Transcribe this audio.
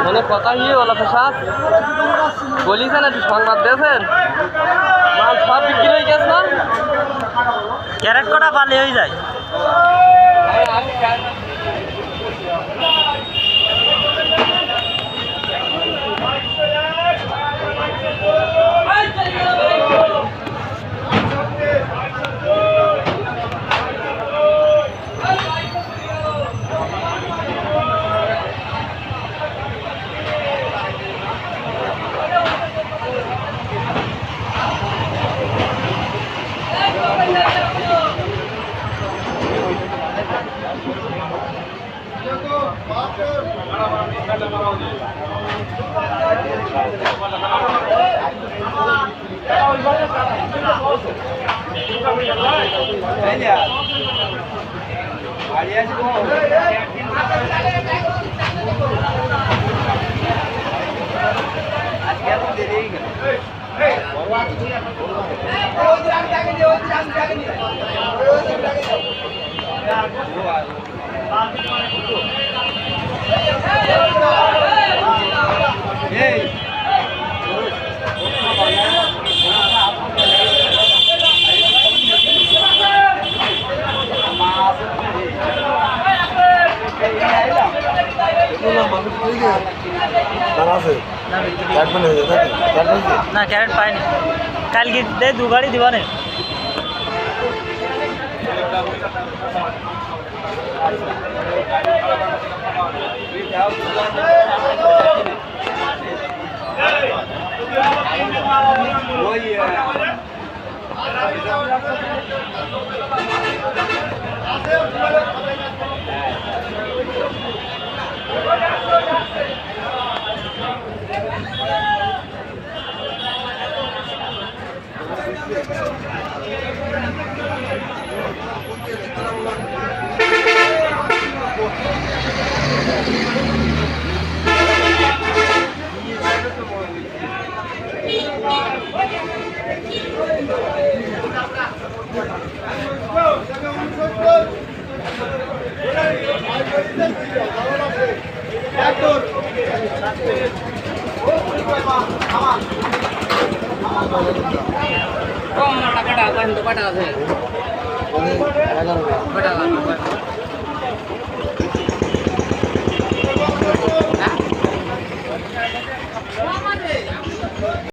মানে কথা কি ওলা প্রসাদ বলিছেন একটু সংবাদ দিয়েছেন মাল সব বিক্রি হয়ে গেছে না ক্যারেট কটা পালে হয়ে যায় না ক্যারেট পাইনি কালকে দে দু গাড়ি দিবা না কম টাকাটা আছে